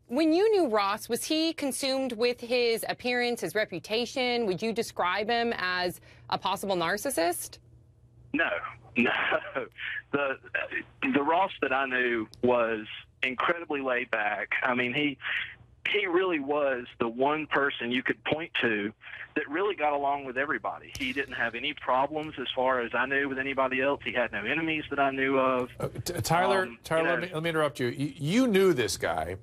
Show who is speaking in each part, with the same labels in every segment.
Speaker 1: When you knew Ross, was he consumed with his appearance, his reputation? Would you describe him as a possible narcissist?
Speaker 2: No. The Ross that I knew was incredibly laid back. I mean, he really was the one person you could point to that really got along with everybody. He didn't have any problems as far as I knew with anybody else. He had no enemies that I knew of.
Speaker 3: Tyler, let me interrupt you. You knew this guy.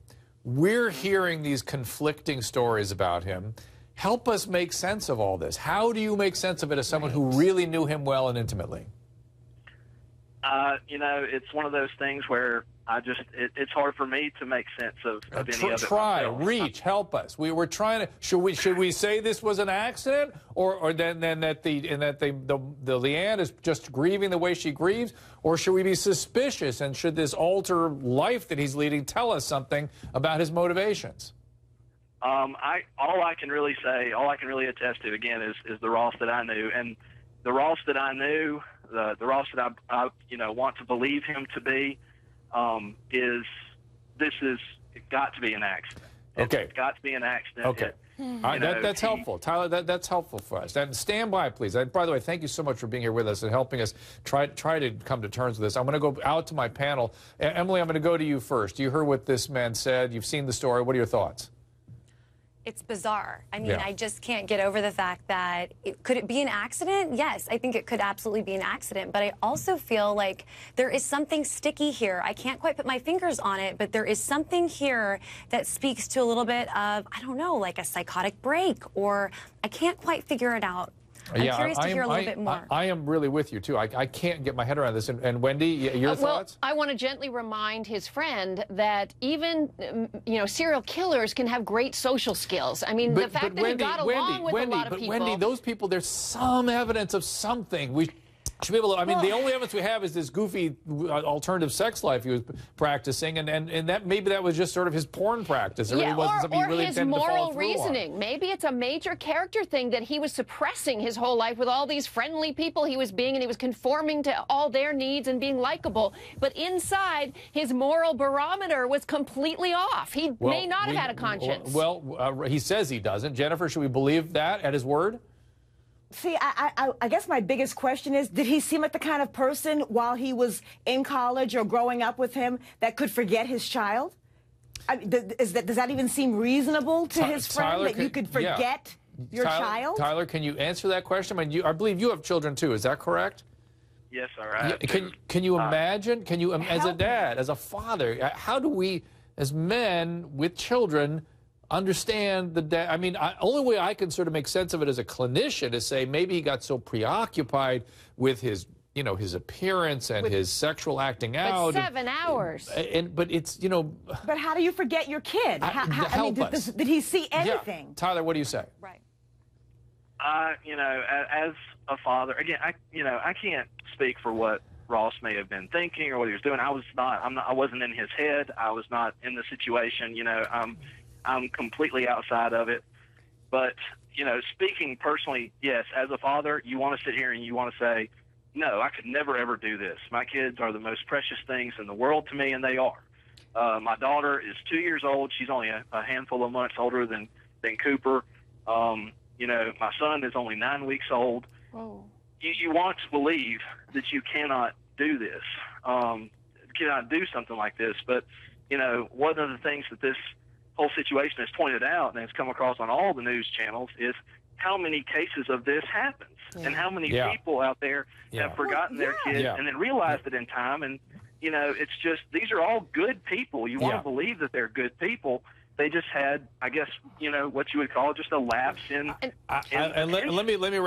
Speaker 3: We're hearing these conflicting stories about him. Help us make sense of all this. How do you make sense of it as someone who really knew him well and intimately?
Speaker 2: It's one of those things where it's hard for me to make sense of any of it.
Speaker 3: Try, reach, help us. We're trying to. Should we say this was an accident, or then that the Leanne is just grieving the way she grieves, or should we be suspicious, and should this alter life that he's leading tell us something about his motivations?
Speaker 2: All I can really attest to again is the Ross that I knew, and the Ross that I knew, the Ross that I want to believe him to be. It's got to be an accident.
Speaker 3: Okay.
Speaker 2: It's got to be an accident.
Speaker 3: Okay. That's helpful. Tyler, that's helpful for us. And stand by, please. By the way, thank you so much for being here with us and helping us try to come to terms with this. I'm going to go out to my panel. Emily, I'm going to go to you first. You heard what this man said. You've seen the story. What are your thoughts?
Speaker 4: It's bizarre. I mean, I just can't get over the fact that could it be an accident? Yes, I think it could absolutely be an accident. But I also feel like there is something sticky here. I can't quite put my fingers on it, but there is something here that speaks to a little bit of, I don't know, like a psychotic break, or I can't quite figure it out. I'm curious to hear a little bit more.
Speaker 3: I am really with you, too. I can't get my head around this. And Wendy, your thoughts?
Speaker 5: Well, I want to gently remind his friend that even, serial killers can have great social skills. I mean, the fact that he got along with a lot of people.
Speaker 3: Wendy, those people, there's some evidence of something. We should be able to, the only evidence we have is this goofy alternative sex life he was practicing, and that maybe that was just sort of his porn practice. It really wasn't something he really intended to follow through on.
Speaker 5: Or his moral reasoning. Maybe it's a major character thing that he was suppressing his whole life with all these friendly people he was being, and he was conforming to all their needs and being likable. But inside, his moral barometer was completely off. He may not have had a conscience.
Speaker 3: He says he doesn't. Jennifer, should we believe that at his word?
Speaker 6: See, I guess my biggest question is, did he seem like the kind of person while he was in college or growing up with him that could forget his child? Does that even seem reasonable to his friend,
Speaker 3: Tyler,
Speaker 6: that you could forget your child?
Speaker 3: Tyler, can you answer that question? I believe you have children, too. Is that correct?
Speaker 2: Yes, all right.
Speaker 3: Can you imagine? As a dad, as a father, how do we, as men with children, understand the only way I can sort of make sense of it as a clinician is say maybe he got so preoccupied with his his appearance and his sexual acting out.
Speaker 5: But 7 hours.
Speaker 3: But it's
Speaker 6: But how do you forget your kid? Did he see anything?
Speaker 3: Yeah. Tyler, what do you say?
Speaker 4: Right.
Speaker 2: As a father, again, I can't speak for what Ross may have been thinking or what he was doing. I wasn't in his head. I was not in the situation. I'm completely outside of it. But, speaking personally, yes, as a father, you want to sit here and you want to say, no, I could never, ever do this. My kids are the most precious things in the world to me, and they are. My daughter is 2 years old. She's only a handful of months older than Cooper. My son is only 9 weeks old.
Speaker 5: Whoa.
Speaker 2: You want to believe that you cannot do this, cannot do something like this. But, one of the things that this whole situation has pointed out, and it's come across on all the news channels, is how many cases of this happens and how many people out there have forgotten their kids and then realized it in time. And, it's just, these are all good people. You want to believe that they're good people. They just had, I guess, what you would call just a lapse in.
Speaker 3: Let me